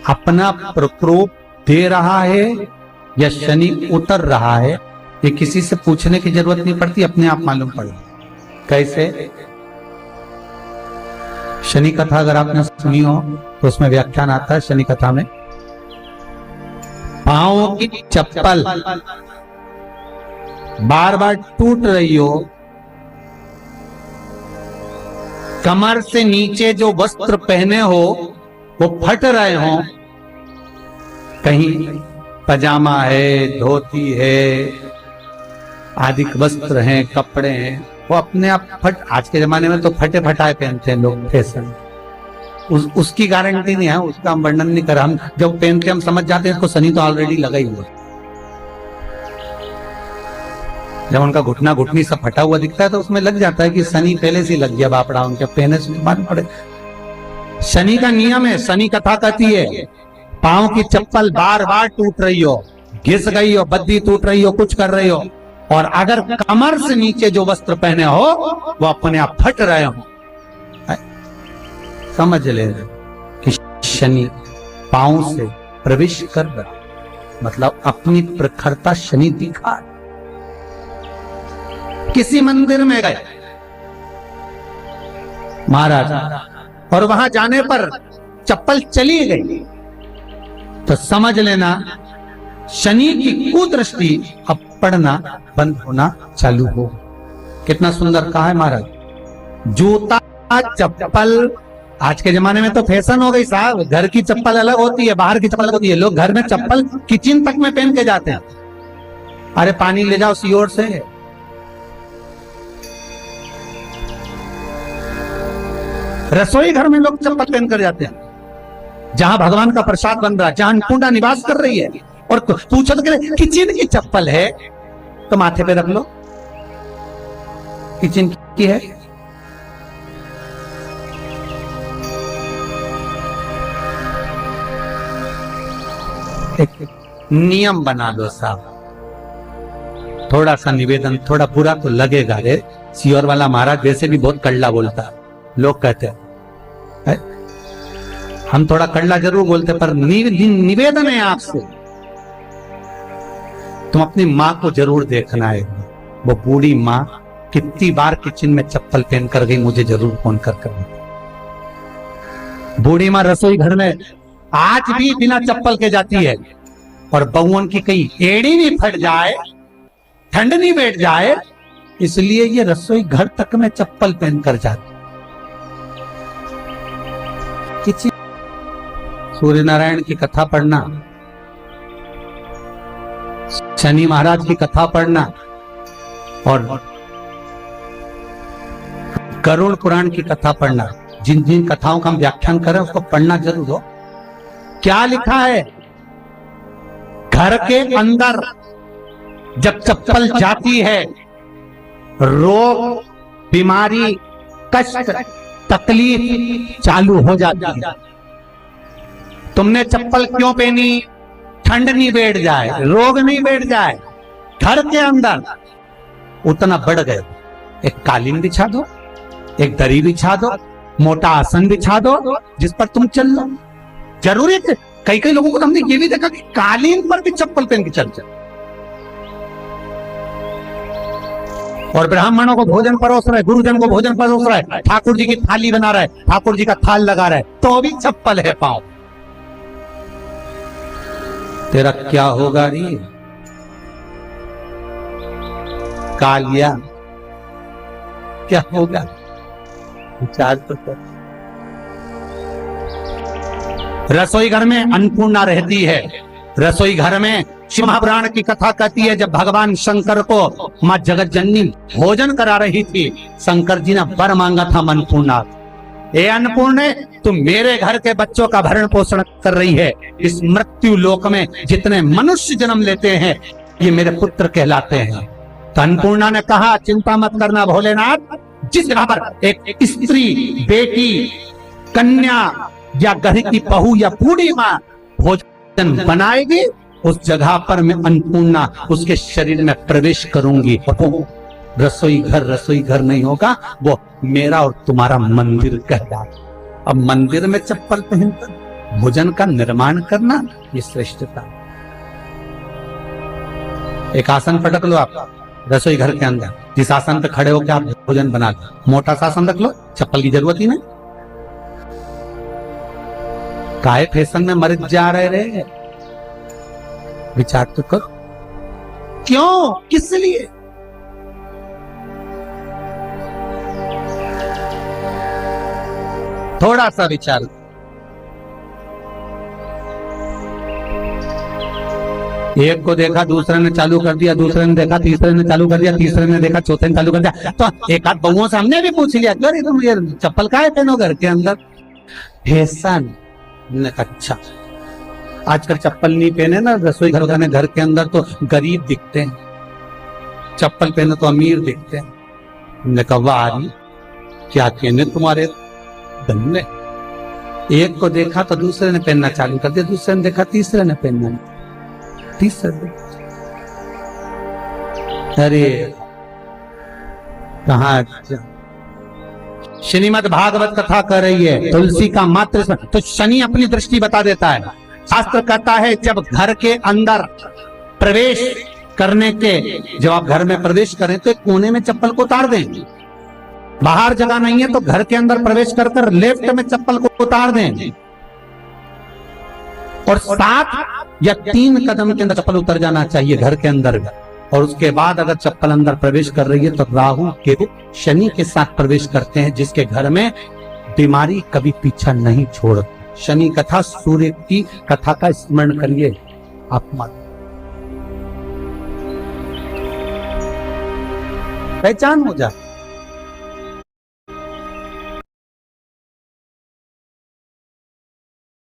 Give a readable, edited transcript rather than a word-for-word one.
अपना प्रकोप दे रहा है या शनि उतर रहा है, ये किसी से पूछने की जरूरत नहीं पड़ती, अपने आप मालूम पड़। कैसे? शनि कथा अगर आपने सुनी हो तो उसमें व्याख्यान आता है शनि कथा में, पांवों की चप्पल बार बार टूट रही हो, कमर से नीचे जो वस्त्र पहने हो वो फट रहे हो, कहीं पजामा है, धोती है, आदि वस्त्र हैं, कपड़े हैं, वो अपने आप फट। आज के जमाने में तो फटे फटाए पहनते हैं लोग, फैशन। उसकी गारंटी नहीं है, उसका हम वर्णन नहीं कर। हम जब पहनते हम समझ जाते हैं इसको शनि तो ऑलरेडी लगा ही हुआ। जब उनका घुटना घुटनी सब फटा हुआ दिखता है तो उसमें लग जाता है कि शनि पहले से लग गया बापड़ा, उनके पहने से मालूम पड़े। शनि का नियम है, शनि कथा कहती है पांव की चप्पल बार बार टूट रही हो, घिस गई हो, बद्दी टूट रही हो, कुछ कर रही हो, और अगर कमर से नीचे जो वस्त्र पहने हो वो अपने आप फट रहे हो, समझ ले कि शनि पांव से प्रवेश कर रहा, मतलब अपनी प्रखरता शनि दिखा। किसी मंदिर में गए महाराज और वहां जाने पर चप्पल चली गई तो समझ लेना शनि की कुदृष्टि अब पड़ना बंद होना चालू हो। कितना सुंदर कहा है महाराज। जूता चप्पल आज के जमाने में तो फैशन हो गई साहब, घर की चप्पल अलग होती है, बाहर की चप्पल अलग होती है। लोग घर में चप्पल किचन तक में पहन के जाते हैं। अरे पानी ले जाओ सीओर से। रसोई घर में लोग चप्पल पहन कर जाते हैं, जहां भगवान का प्रसाद बन रहा है, जहां अन्नपूर्णा निवास कर रही है, और पूछो तो किचन की चप्पल है तो माथे पे रख लो, किचन की है। एक नियम बना दो साहब। थोड़ा सा निवेदन, थोड़ा बुरा तो लगेगा रे, सीओर वाला महाराज वैसे भी बहुत कड़ला बोलता है, लोग कहते हैं। हम थोड़ा कड़ला जरूर बोलते, पर निवेदन है आपसे, तुम अपनी माँ को जरूर देखना है। वो बूढ़ी माँ कितनी बार किचन में चप्पल पहन कर गई, मुझे जरूर फोन कर। बूढ़ी माँ रसोई घर में आज भी बिना चप्पल के जाती है, और बहुओं की कहीं एड़ी नहीं फट जाए, ठंड नहीं बैठ जाए, इसलिए ये रसोई घर तक में चप्पल पहन कर जाती। सूर्य नारायण की कथा पढ़ना, शनि महाराज की कथा पढ़ना, और गरुड़ पुराण की कथा पढ़ना, जिन जिन कथाओं का हम व्याख्यान करें उसको पढ़ना जरूर हो। क्या लिखा है? घर के अंदर जब चप्पल जाती है, रोग, बीमारी, कष्ट, तकलीफ चालू हो जाती है। तुमने चप्पल क्यों पहनी? ठंड नहीं बैठ जाए, रोग नहीं बैठ जाए। घर के अंदर उतना बढ़ गए, एक कालीन बिछा दो, एक दरी बिछा दो, मोटा आसन बिछा दो, जिस पर तुम चल लो। जरूरी है, कई कई लोगों को हमने ये भी देखा कि कालीन पर भी चप्पल पहन के चल। और ब्राह्मणों को भोजन परोस रहा है, गुरुजन को भोजन परोस रहा है, ठाकुर जी की थाली बना रहा है, ठाकुर जी का थाल लगा रहा है, तो भी चप्पल है पांव। तेरा क्या होगा री कालिया, क्या होगा? विचार तो कर। रसोई घर में अन्नपूर्णा रहती है। रसोई घर में शिव महापुराण की कथा कहती है, जब भगवान शंकर को मां जगत जननी भोजन करा रही थी, शंकर जी ने वर मांगा था अन्नपूर्णा, ए अन्नपूर्णे, तुम मेरे घर के बच्चों का भरण पोषण कर रही है। इस मृत्यु लोक में जितने मनुष्य जन्म लेते हैं ये मेरे पुत्र कहलाते हैं। तो अन्नपूर्णा ने कहा, चिंता मत करना भोलेनाथ, जिस जगह पर एक स्त्री, बेटी, कन्या या घर की बहू या बूढ़ी माँ भोजन बनाएगी, उस जगह पर मैं अन्नपूर्णा उसके शरीर में प्रवेश करूंगी। और रसोई घर नहीं होगा, वो मेरा और तुम्हारा मंदिर कहलाएगा। अब मंदिर में चप्पल पहनकर भोजन का निर्माण करना ये श्रेष्ठता। एक आसन पटक लो आप रसोई घर के अंदर, जिस आसन पे खड़े होकर आप भोजन बना लो, मोटा सा आसन रख लो, चप्पल की जरूरत ही नहीं। काहे फैशन में मर जा रहे रे, विचार तो करो, क्यों, किस लिए? थोड़ा सा विचार। एक को देखा, दूसरे ने चालू कर दिया, दूसरे ने देखा, तीसरे ने चालू कर दिया, तीसरे ने देखा, चौथे ने चालू कर दिया। तो एक आध बहुओं से हमने भी पूछ लिया, अरे तुम ये चप्पल काहे पहनो घर के अंदर? फैशन। अच्छा, आजकल चप्पल नहीं पहने ना रसोई घर में, घर के अंदर तो गरीब दिखते हैं, चप्पल पहने तो अमीर दिखते हैं। हमने कहा वाह, क्या कहने तुम्हारे धन्य। एक को देखा तो दूसरे ने पहनना चालू कर दिया, दूसरे ने देखा, तीसरे ने पहनना, तीसरे। अरे कहा, श्रीमद् भागवत कथा कर रही है, तुलसी का मात्र तो शनि अपनी दृष्टि बता देता है। शास्त्र कहता है जब घर के अंदर प्रवेश करने के, जब आप घर में प्रवेश करें तो एक कोने में चप्पल को उतार दें। बाहर जगह नहीं है तो घर के अंदर प्रवेश कर लेफ्ट में चप्पल को उतार दें, और 7 या 3 कदम के अंदर चप्पल उतर जाना चाहिए घर के अंदर। और उसके बाद अगर चप्पल अंदर प्रवेश कर रही है तो राहु केतु शनि के साथ प्रवेश करते हैं, जिसके घर में बीमारी कभी पीछा नहीं छोड़। शनि कथा, सूर्य की कथा का स्मरण करिए आप मत, पहचान हो जाए।